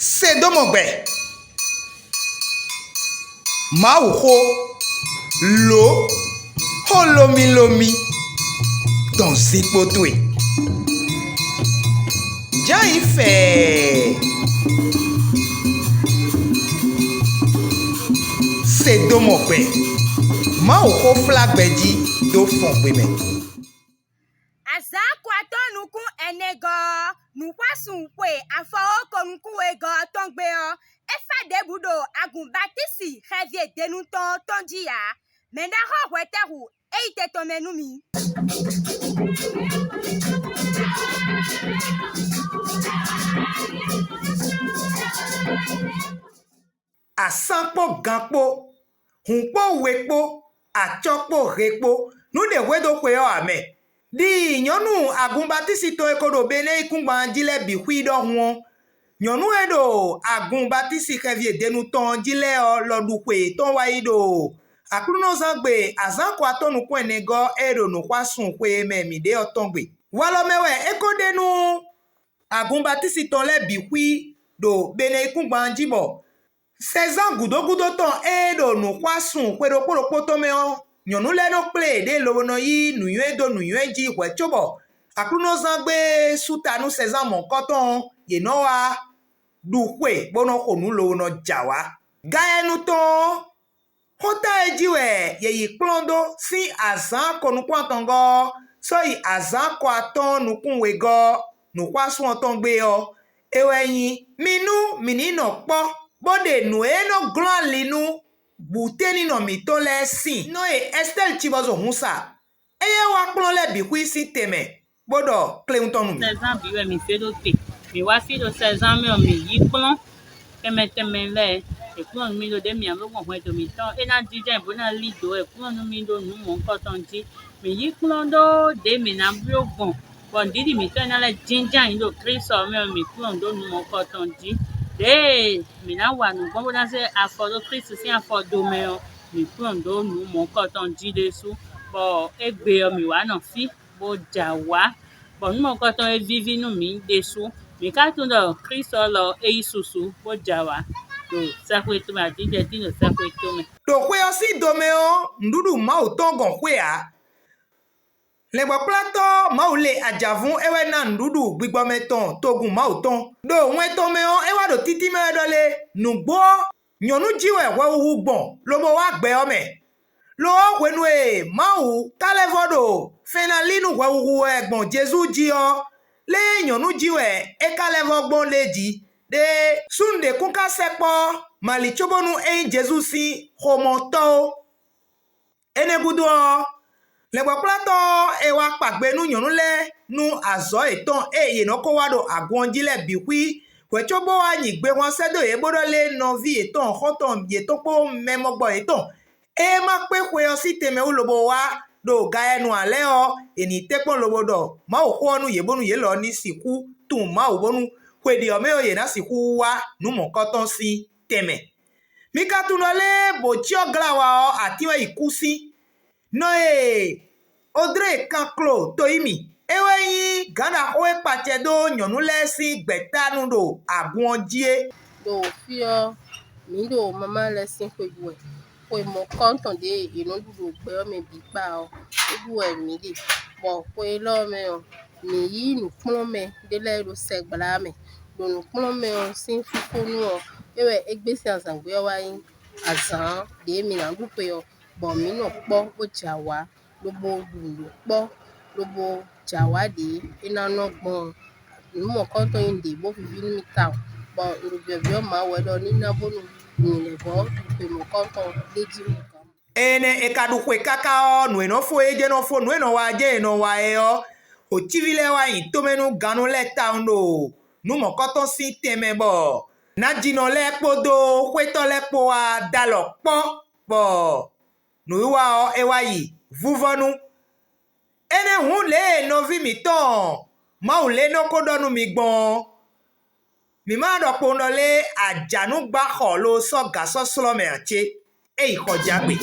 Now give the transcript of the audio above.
Sedomogbe Mauho Lo Holomilomi Dans Zipotwe Jaife Sedomogbe Mauho Flagbeji Do Fonpeme Azakwato nuku enego nukwasun kwe afọwọkọ nuku ego tọngbe ọ efa debudo agunbatisi xevie denutọn tọnjiya mendaxɔ xɔtehu eyite tɔmenumi. Asankpo gankpo hunkpo wekpo atsɔkpo hekpo nude wedo kwe o ame di nyɔnu agunbatisi to ekodo bene ikungba jile bixui do huo nyɔnu edo agunbatisi xevie denutɔn jile o lɔdukwe tɔn wa yi do akluno zangbe azanko atɔnu kwe nego edo nukwasun kwe me mi de otɔngbe walomewe ekodenu agunbatisi tɔn le bixui do bene ikungba jibo sezan gudogudo tɔn edo nukwasun kwe do kpolokpo tɔme o nyɔnu lɛ no kple de lobono yi nuyue do nuyue dzi wetsobo akluno zangbe sutanu sezan mɔkɔtɔn yenɔwa duxue bono xonu lobono dzawa gayenutɔn xɔta edziwɛ yeyi kplɔn do si azan kɔnukpɔntɔngɔ sɔyi azan kɔ atɔn nukunwegɔ nukwasunɔtɔn gbe yɔ ewɛnyi minu mininɔ kpɔ bode nue no glɔn linu buteni no mito le sin no e Estelle Chibozo Musa eye wa kplon le bixui si teme bodo kleunton mi 16 ans biwe mi fedo te mi wa fido 16 ans mi yi kplon teme le e kplon mi do de mi amo kon to mi ton e na dije bo na lido e kplon mi do nu mo ko ton ji mi yi kplon do de mi na bro gon bon didi mi ton na le jinja yin do kristo mi kplon do nu mo ko ton ji de mi na wa nu bon na se afodo kristo si afodo me o mi kplon do nu mo ko ton ji de su bo egbe o mi wa na fi bo jawa bo nu mo ko ton e vivi nu mi de su mi ka tun do kristo lo e isusu bo jawa do sakwe to ma dije dino sakwe to me do kwe osi dome o ndudu ma o tongon kwe a le gbo plato ma o le ajavun ewe na ndudu gbigbo meton togun ma o ton do won tome o ewa do titi me do le nugbo nyonu jiwe wewu gbon lo mo wa gbe o me lo wenu e ma o kalevodo fenalinu wewu egbon Jesu ji o le nyonu jiwe e kalevo gbon leji de sunde kunka sepo mali chobonu e Jesu si homoto enegudo le gbo plato e wa pagbe nu nyonu le nu azo eton e ye no ko wa do agonji le biwi wechobo anyi gbe won sedo e bodo le no vi eton hoton ye to po memogbo eton e ma pe kwe o si teme ulobo wa do ga enu ale o eni tepon lobo do ma o ko nu ye bonu ye lo ni siku tun ma o bonu kwedi o me o ye na siku wa nu mo koton si teme mi ka tun le bo chi oglawa o ati we ikusi no e odre kanklo to imi eweyin gana o e pate do nyonu le si gbetanu do agun jie do fio mi do mama le sin pe buwe po mo konton de inu dudu pe o me bi pa o buwe mi de bo po lo me o mi yi nu pon me de le ro se gbala me do nu pon me o sin fifonu o ewe egbesi azangbe wa yin azan de mi na du pe o bo mi no po o jawa lobo dulu po lobo jawa de ina no gbon nu mo konton yin de bo fi mi ta bo irubio ma we do ni na bonu ni le bo pe mo konton leji mo kan ene ekadukwe kaka o nu eno fo eje no fo nu eno wa je eno wa e o o chivile wa yin tomenu ganu le taundo nu mo koton si teme bo na jino le podo kweto le po a dalo po bo nu wa o e wa yi vuvonu ene hun le no vi mi ton ma o le no kodonu mi gbon mi ma do po no le ajanu gba kho lo so gaso slome ache e ikoja gbe